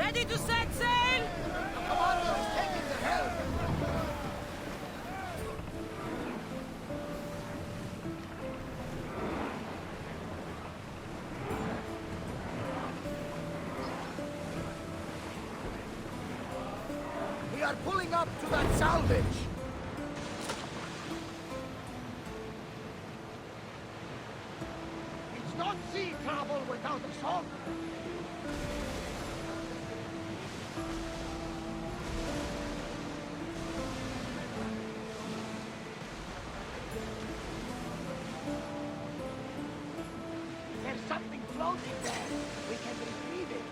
Ready to set sail? The commander is taking the helm! We are pulling up to that salvage! It's not sea travel without a song! There's something floating there. We can retrieve it.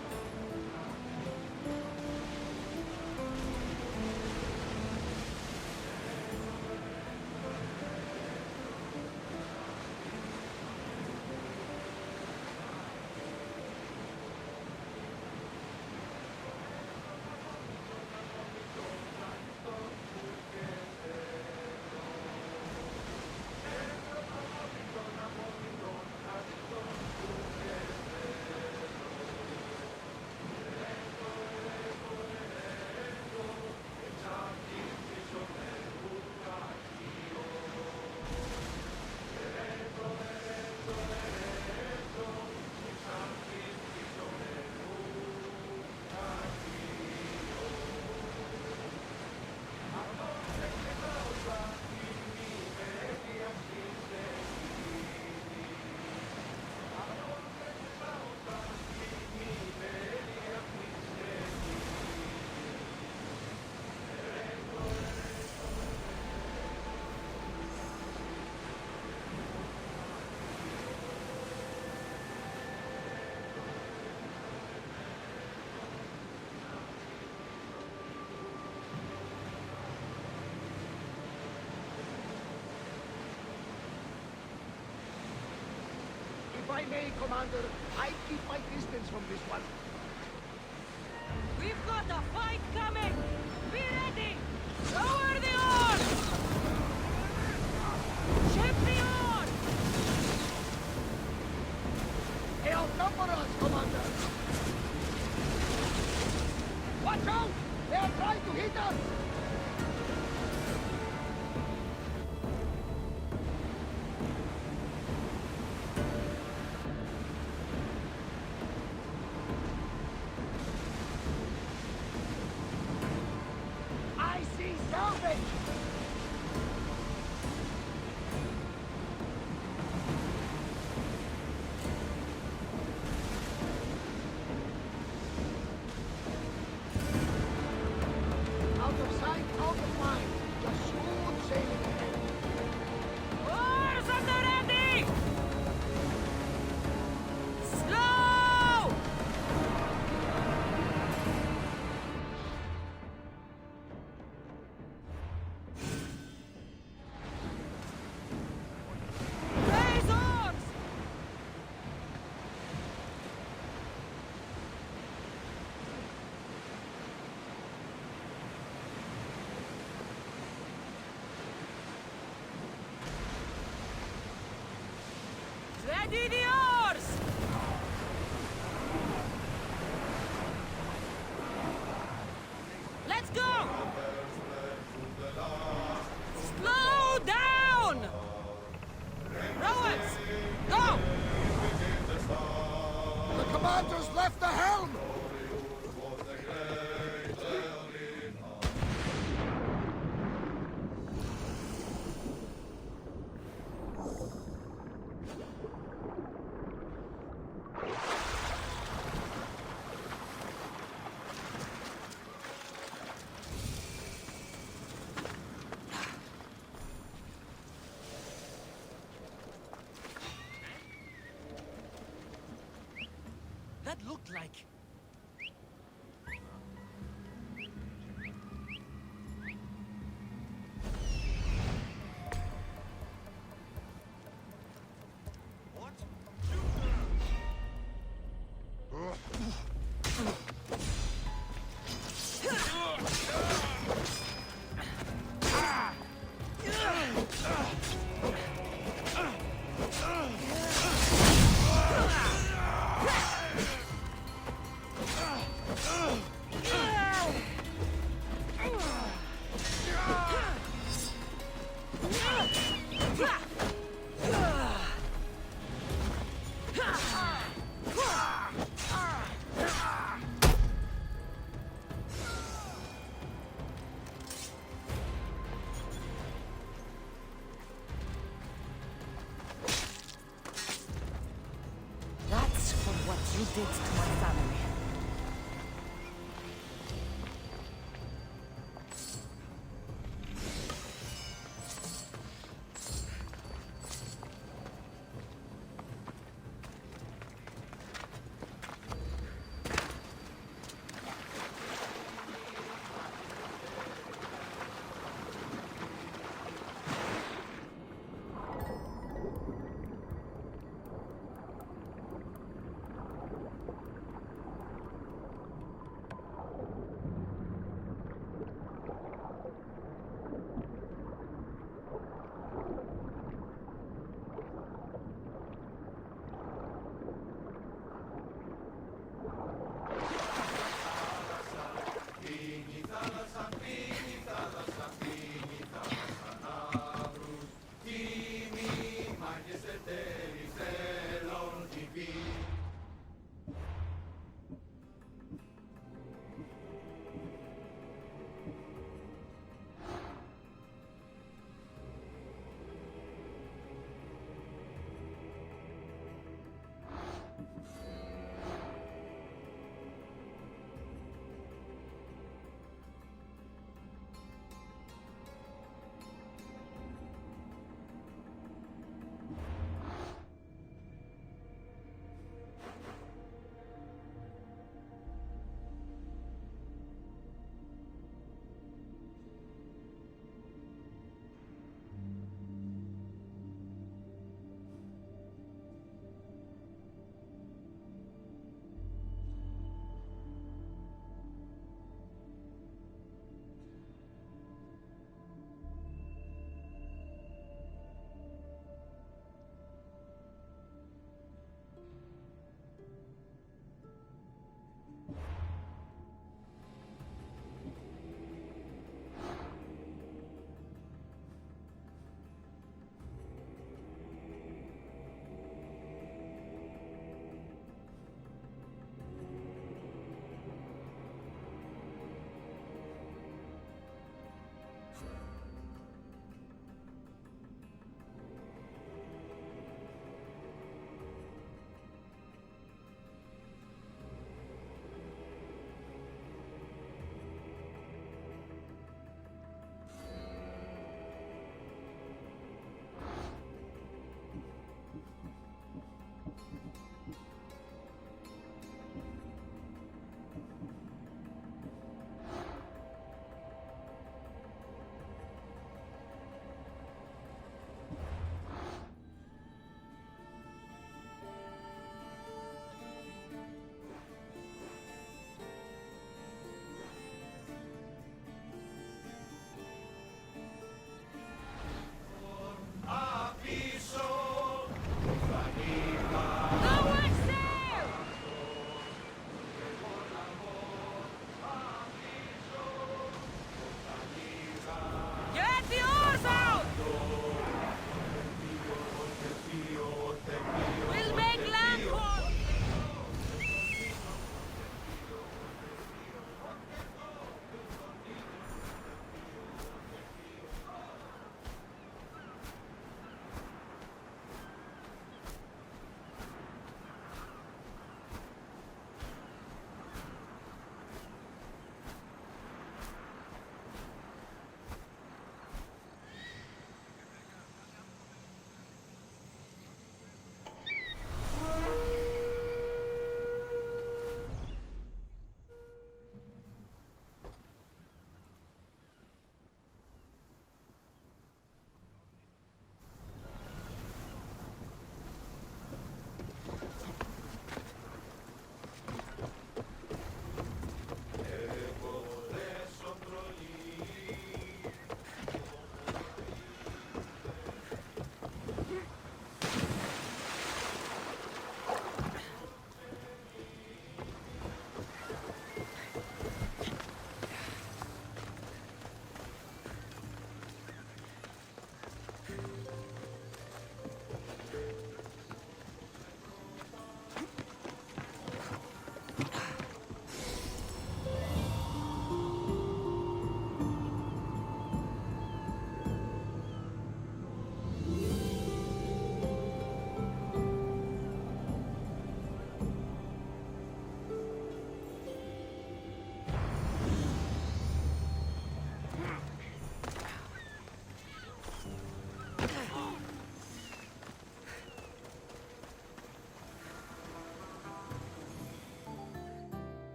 If I may, Commander, I keep my distance from this one. We've got a fight coming! Be ready! Lower the oars! Ship the oars! They outnumber us, Commander! Watch out! They are trying to hit us! I see salvage! Out of sight, out of mind. Just smooth sailing ahead. Oars at the ready! Slow! Raise oars! Ready the oars! Let's go! Slow down! Rowers, go! The commander's left the helm! That looked like... What? you did to my family.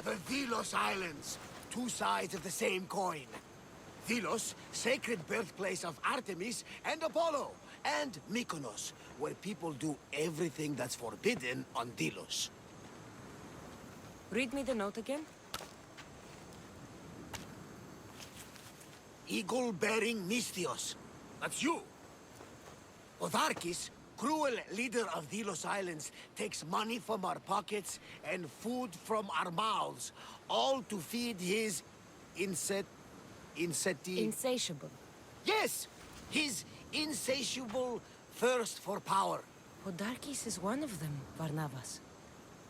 the Delos Islands. Two sides of the same coin. Delos, sacred birthplace of Artemis and Apollo. And Mykonos, where people do everything that's forbidden on Delos. Read me the note again. Eagle-bearing Mystios. That's you. Otharkis, cruel leader of Delos Islands, takes money from our pockets and food from our mouths, all to feed his Insatiable. Yes! His insatiable thirst for power. Odarkis is one of them, Varnavas.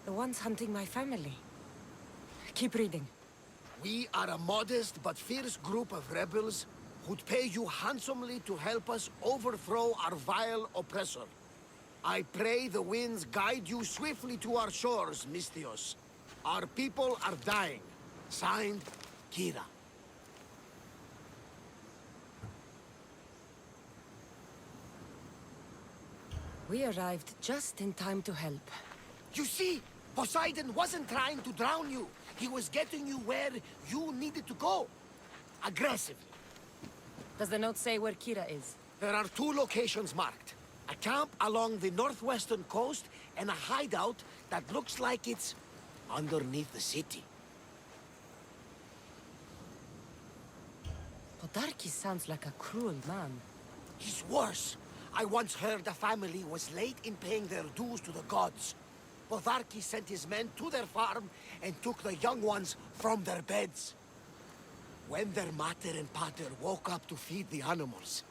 The ones hunting my family. Keep reading. We are a modest but fierce group of rebels who'd pay you handsomely to help us overthrow our vile oppressor. I pray the winds guide you swiftly to our shores, Mystios. Our people are dying. Signed, Kyra. We arrived just in time to help. You see, Poseidon wasn't trying to drown you. He was getting you where you needed to go. Aggressively. Does the note say where Kyra is? There are two locations marked. A camp along the northwestern coast and a hideout that looks like it's underneath the city. Odarkis sounds like a cruel man. He's worse. I once heard a family was late in paying their dues to the gods. Otharkis sent his men to their farm and took the young ones from their beds. When their mater and pater woke up to feed the animals,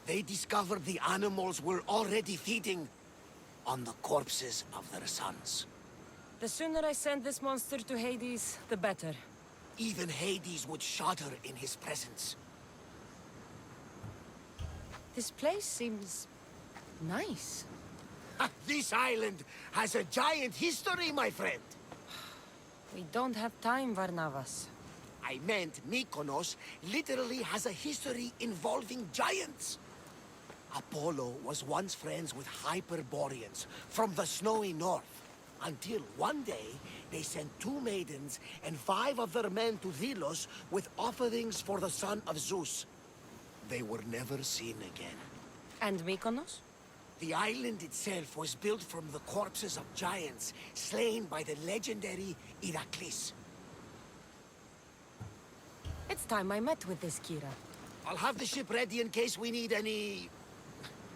they discovered the animals were already feeding on the corpses of their sons. The sooner I send this monster to Hades, the better. Even Hades would shudder in his presence. This place seems nice. This island has a giant history, my friend. We don't have time, Varnavas. I meant Mykonos literally has a history involving giants. Apollo was once friends with Hyperboreans from the snowy north. Until one day, they sent 2 maidens and 5 of their men to Delos with offerings for the son of Zeus. They were never seen again. And Mykonos? The island itself was built from the corpses of giants slain by the legendary Heracles. It's time I met with this Kyra. I'll have the ship ready in case we need any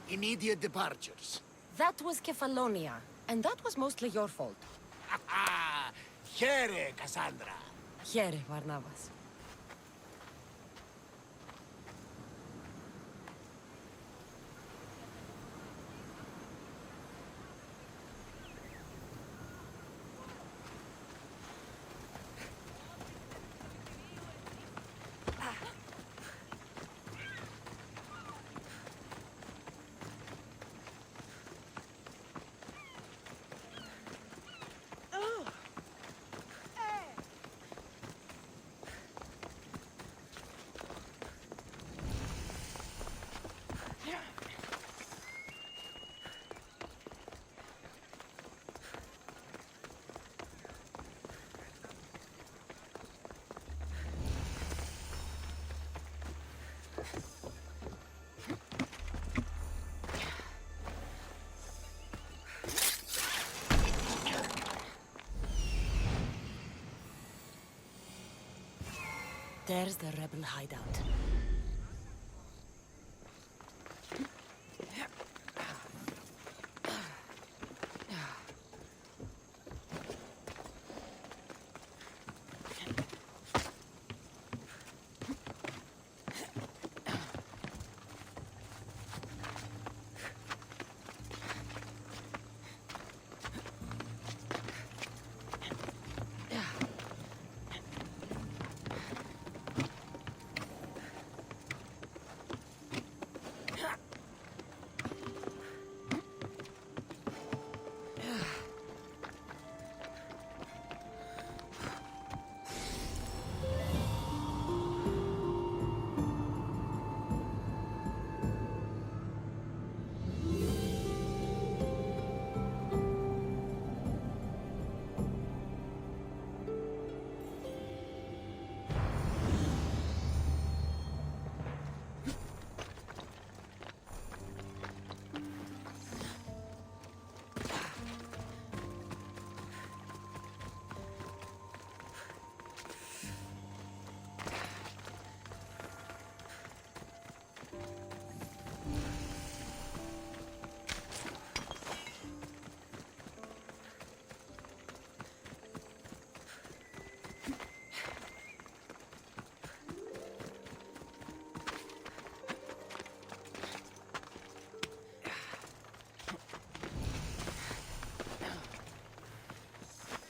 immediate departures. That was Kefalonia, and that was mostly your fault. Here, Cassandra. Here, Varnavas. There's the rebel hideout.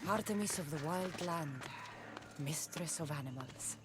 Artemis of the wild land, mistress of animals.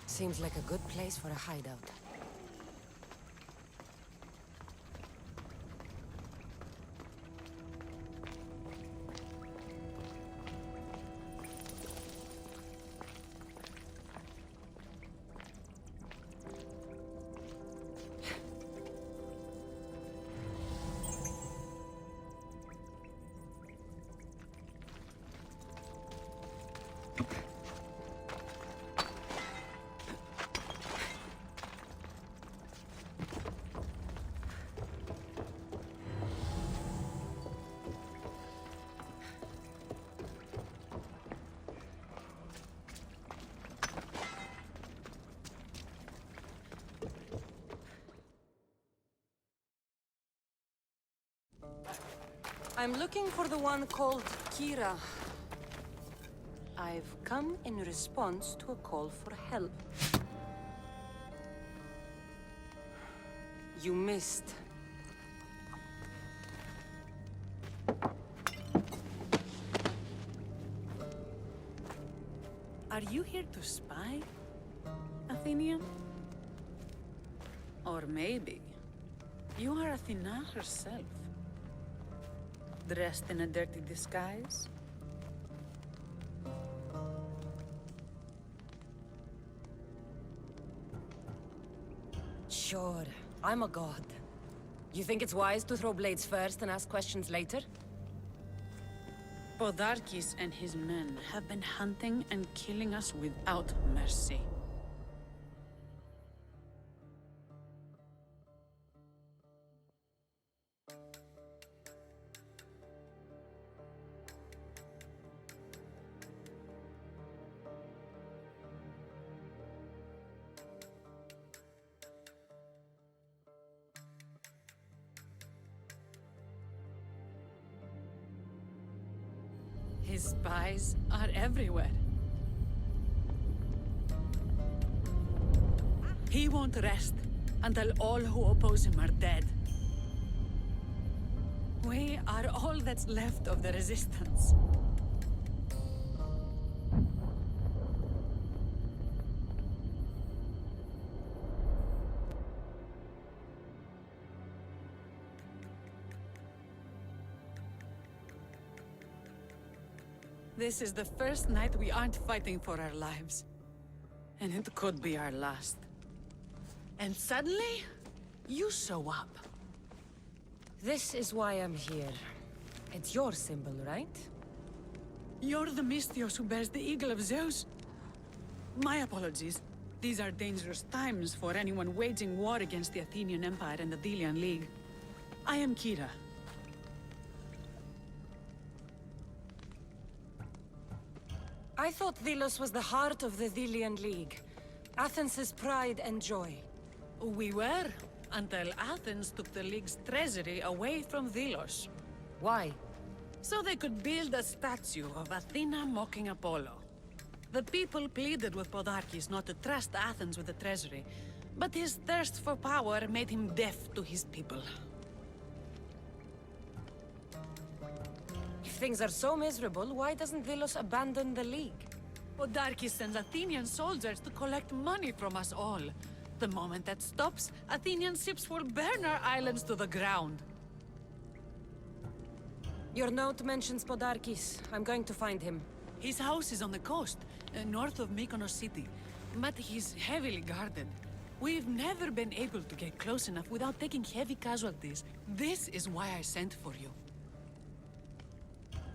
Seems like a good place for a hideout. I'm looking for the one called Kyra. I've come in response to a call for help. You missed. Are you here to spy, Athenian? Or maybe you are Athena herself, dressed in a dirty disguise? Sure, I'm a god. You think it's wise to throw blades first and ask questions later? Podarkes and his men have been hunting and killing us without mercy. His spies are everywhere. He won't rest until all who oppose him are dead. We are all that's left of the Resistance. This is the first night we aren't fighting for our lives. And it could be our last. And suddenly, you show up. This is why I'm here. It's your symbol, right? You're the Mystios who bears the Eagle of Zeus? My apologies. These are dangerous times for anyone waging war against the Athenian Empire and the Delian League. I am Kyra. I thought Delos was the heart of the Delian League. Athens' pride and joy. We were, until Athens took the League's treasury away from Delos. Why? So they could build a statue of Athena mocking Apollo. The people pleaded with Podarkes not to trust Athens with the treasury, but his thirst for power made him deaf to his people. If things are so miserable, why doesn't Delos abandon the League? Podarkes sends Athenian soldiers to collect money from us all. The moment that stops, Athenian ships will burn our islands to the ground. Your note mentions Podarkes. I'm going to find him. His house is on the coast, north of Mykonos city, but he's heavily guarded. We've never been able to get close enough without taking heavy casualties. This is why I sent for you.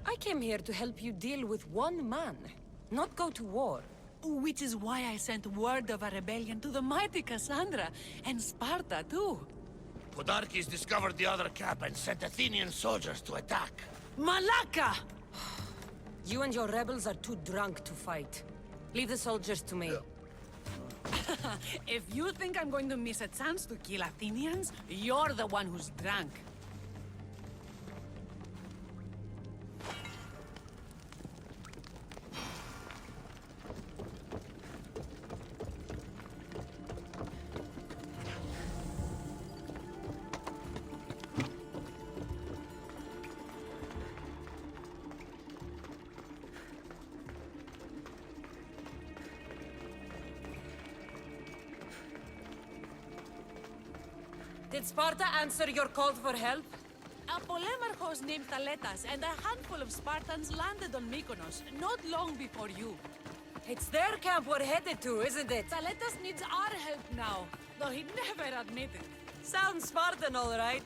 I came here to help you deal with one man, not go to war. Which is why I sent word of a rebellion to the mighty Cassandra, and Sparta too. Podarkes discovered the other camp and sent Athenian soldiers to attack. Malaka! You and your rebels are too drunk to fight. Leave the soldiers to me. If you think I'm going to miss a chance to kill Athenians, you're the one who's drunk. Did Sparta answer your call for help? A polemarchos named Thaletos and a handful of Spartans landed on Mykonos, not long before you. It's their camp we're headed to, isn't it? Thaletos needs our help now, though he'd never admit it. Sounds Spartan, all right.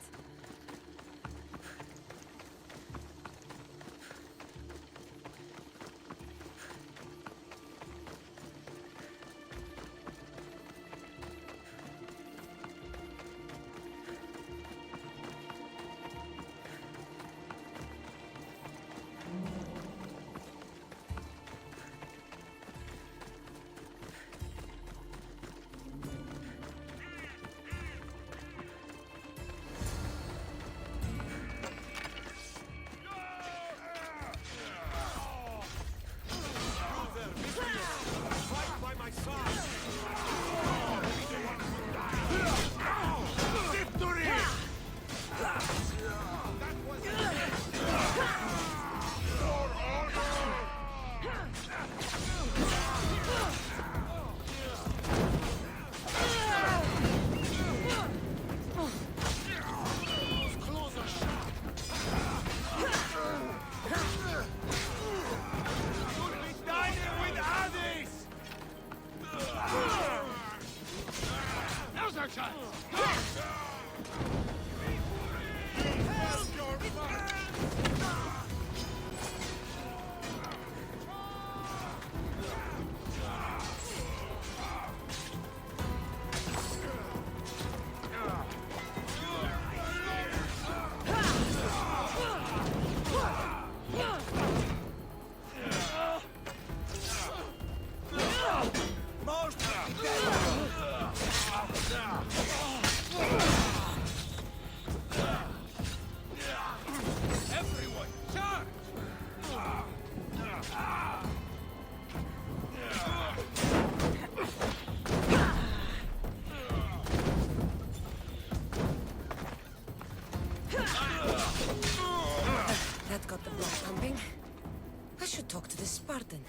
talk to the Spartan.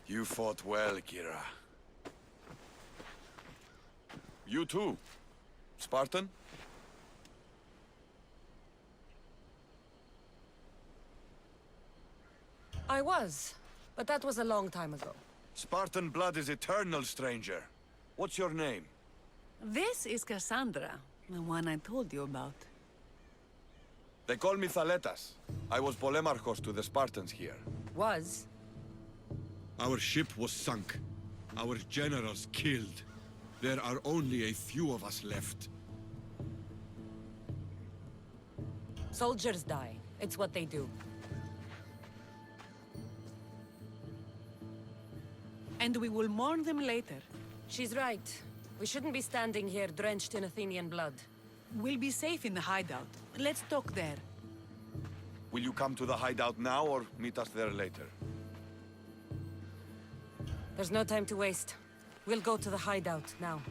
You fought well, Kyra. You too, Spartan? I was, but that was a long time ago. Spartan blood is eternal, stranger. What's your name? This is Cassandra, the one I told you about. They call me Thaletos. I was Polemarchos to the Spartans here. Was? Our ship was sunk. Our generals killed. There are only a few of us left. Soldiers die. It's what they do. And we will mourn them later. She's right. We shouldn't be standing here drenched in Athenian blood. We'll be safe in the hideout. Let's talk there. Will you come to the hideout now or meet us there later? There's no time to waste. We'll go to the hideout now.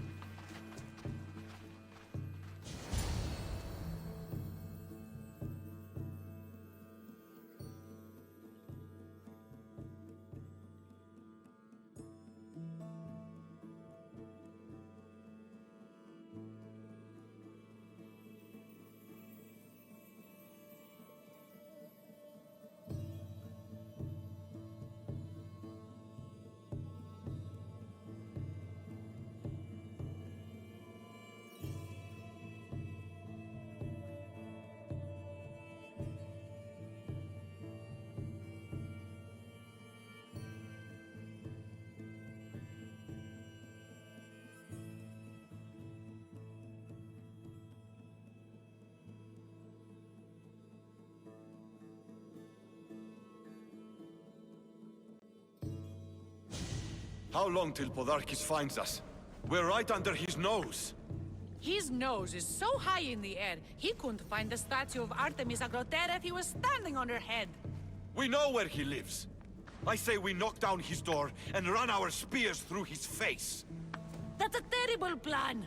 How long till Podarkis finds us? We're right under his nose. His nose is so high in the air, he couldn't find the statue of Artemis Agrotera if he was standing on her head. We know where he lives. I say we knock down his door and run our spears through his face. That's a terrible plan.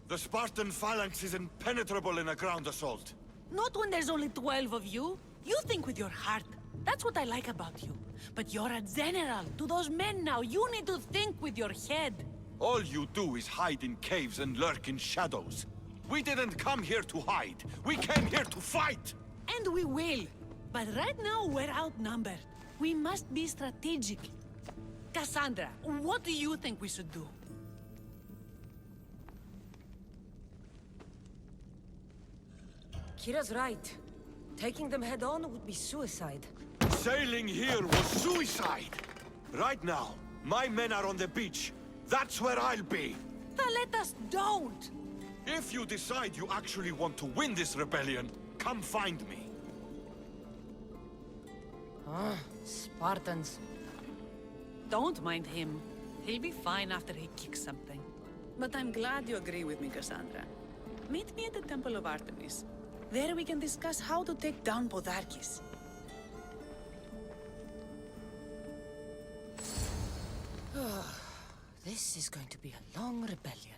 The Spartan phalanx is impenetrable in a ground assault. Not when there's only 12 of you. You think with your heart. That's what I like about you. But you're a general. To those men now, you need to think with your head. All you do is hide in caves and lurk in shadows. We didn't come here to hide. We came here to fight! And we will. But right now, we're outnumbered. We must be strategic. Cassandra, what do you think we should do? Kyra's right. Taking them head-on would be suicide. Sailing here was suicide! Right now, my men are on the beach. That's where I'll be. Thaletos, don't! If you decide you actually want to win this rebellion, come find me. Spartans. Don't mind him. He'll be fine after he kicks something. But I'm glad you agree with me, Cassandra. Meet me at the Temple of Artemis. There we can discuss how to take down Podarkis. This is going to be a long rebellion.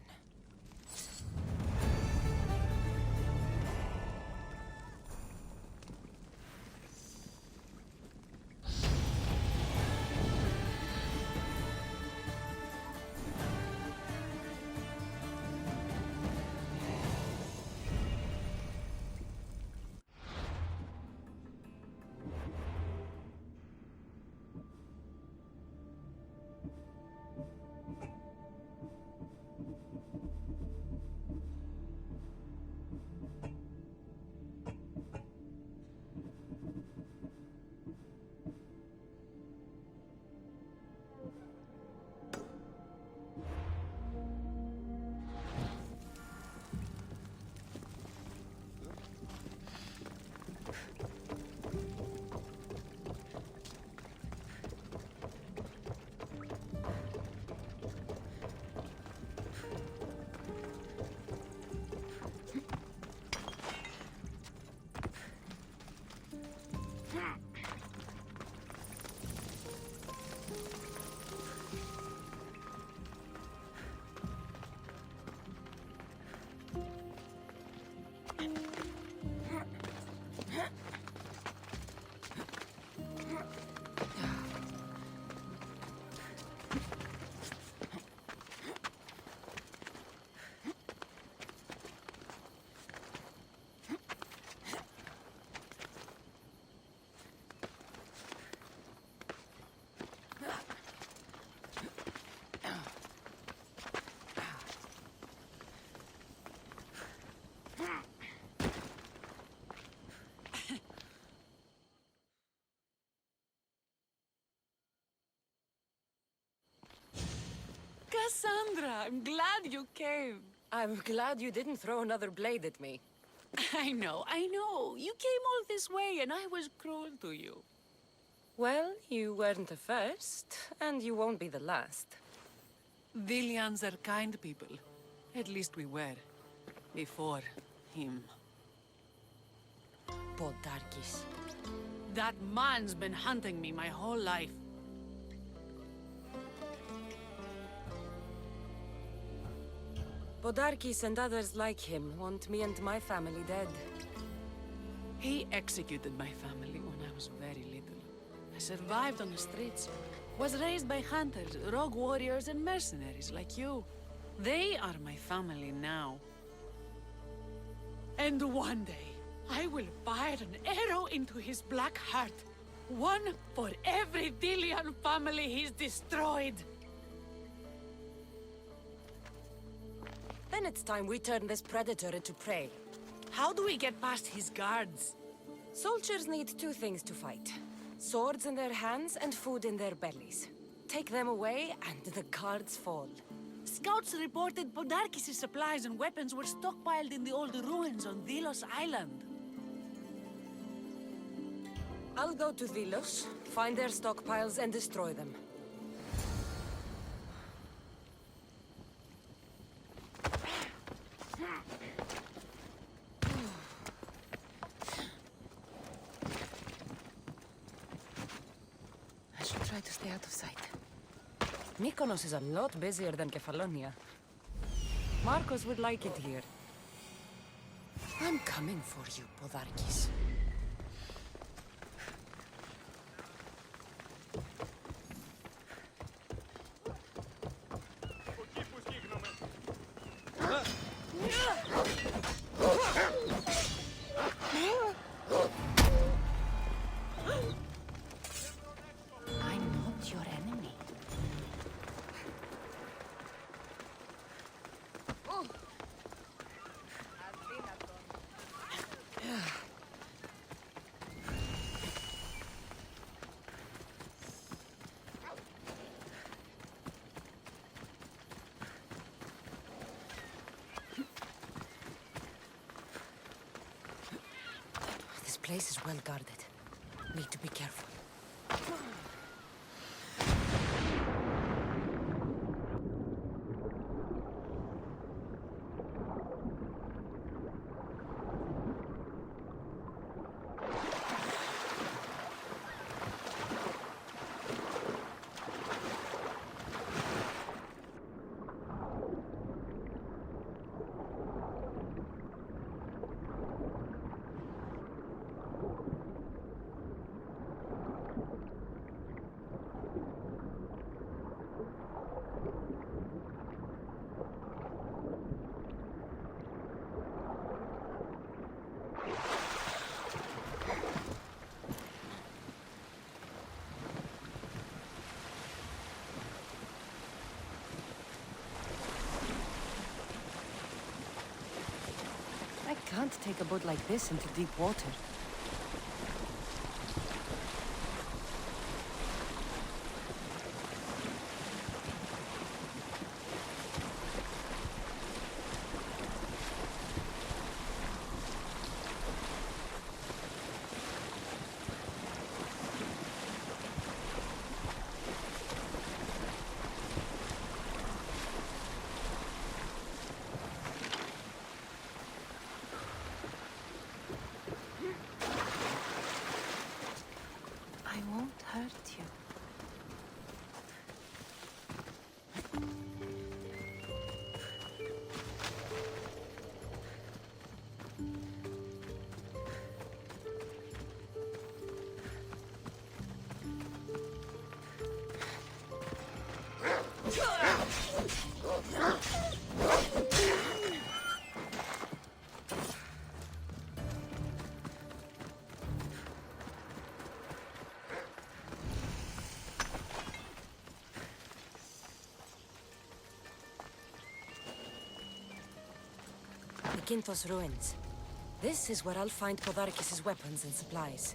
Cassandra, I'm glad you came. I'm glad you didn't throw another blade at me. I know. You came all this way and I was cruel to you. Well, you weren't the first, and you won't be the last. Dilians are kind people. At least we were. Before him. Podarkis. That man's been hunting me my whole life. Podarkis and others like him want me and my family dead. He executed my family when I was very little. I survived on the streets. Was raised by hunters, rogue warriors, and mercenaries like you. They are my family now. And one day, I will fire an arrow into his black heart. One for every Dilian family he's destroyed. Then it's time we turn this predator into prey. How do we get past his guards? Soldiers need two things to fight. Swords in their hands and food in their bellies. Take them away, and the guards fall. Scouts reported Podarkis' supplies and weapons were stockpiled in the old ruins on Delos Island. I'll go to Delos, find their stockpiles, and destroy them. I should try to stay out of sight. Mykonos is a lot busier than Kefalonia. Marcos would like it here. I'm coming for you, Podarkis. I'm not your enemy. This place is well guarded. Need to be careful. I can't take a boat like this into deep water. I won't hurt you. The Kynthos ruins. This is where I'll find Podarkis' weapons and supplies.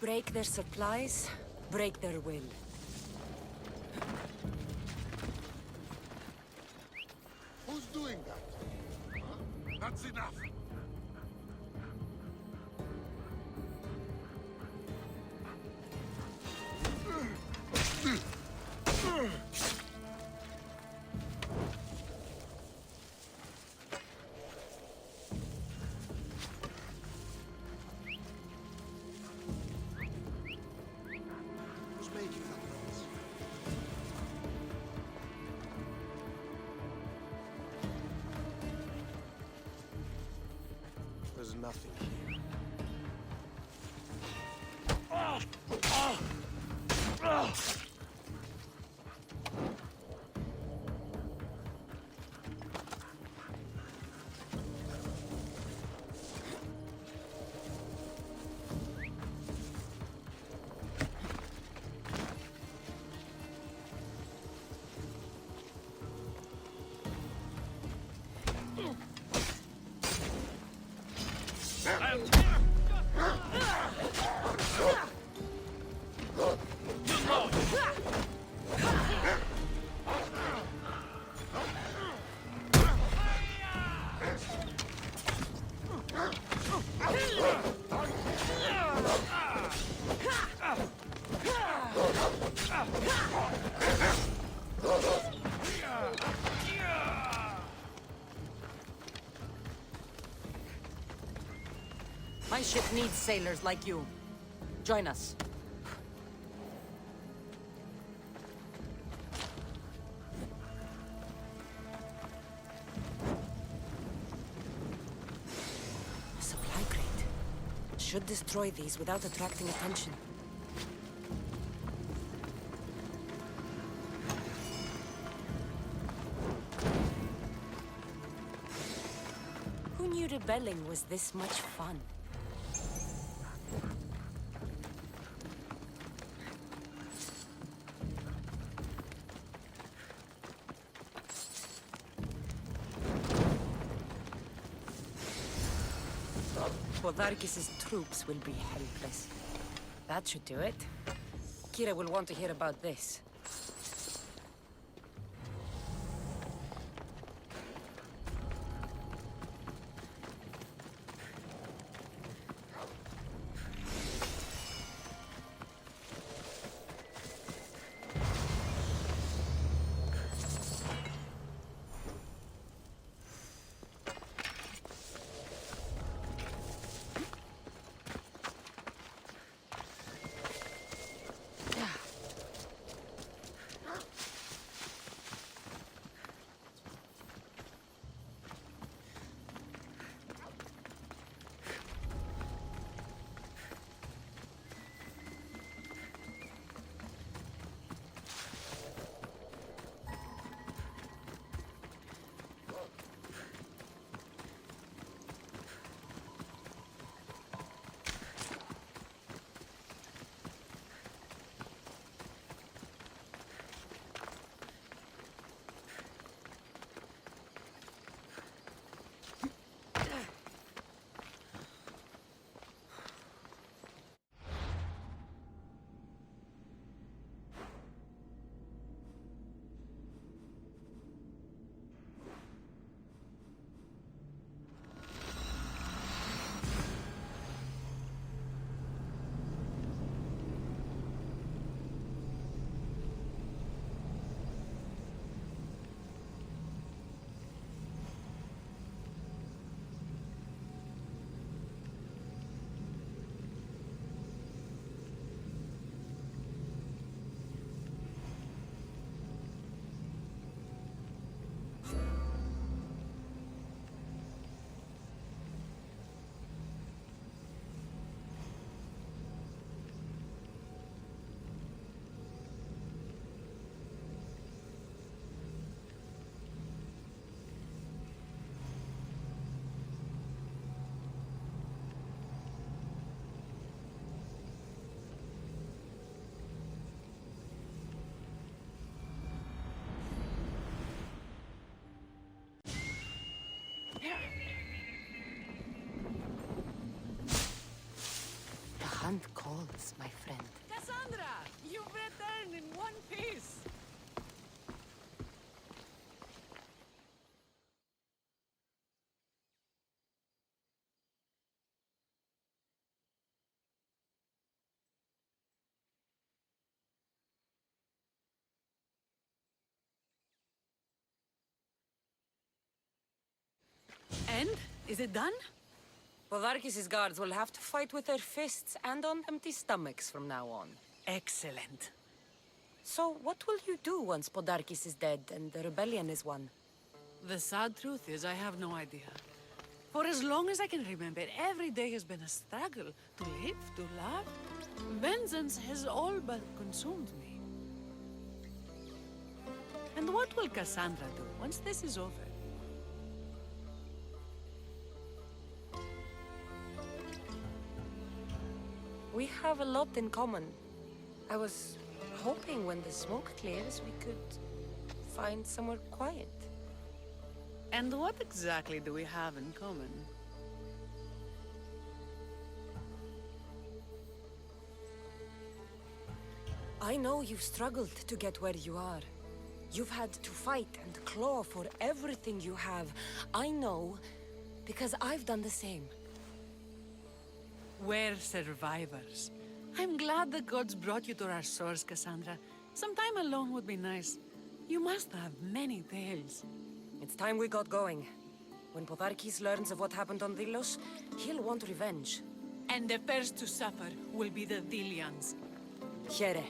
Break their supplies, break their will. Who's doing that? Huh? That's enough. Who's making that noise? There's nothing here. My ship needs sailors like you. Join us. A supply crate. Should destroy these without attracting attention. Who knew rebelling was this much fun? Podarkis' troops will be helpless. That should do it. Kyra will want to hear about this. Greetings, my friend. Cassandra! You've returned in one piece! And? Is it done? Podarkis' guards will have to fight with their fists and on empty stomachs from now on. Excellent. So, what will you do once Podarkis is dead and the rebellion is won? The sad truth is I have no idea. For as long as I can remember, every day has been a struggle to live, to love. Vengeance has all but consumed me. And what will Cassandra do once this is over? We have a lot in common. I was hoping when the smoke clears, we could find somewhere quiet. And what exactly do we have in common? I know you've struggled to get where you are. You've had to fight and claw for everything you have. I know, because I've done the same. We're survivors. I'm glad the gods brought you to our source, Cassandra. Some time alone would be nice. You must have many tales. It's time we got going. When Podarkis learns of what happened on Delos, he'll want revenge. And the first to suffer will be the Delians. Here.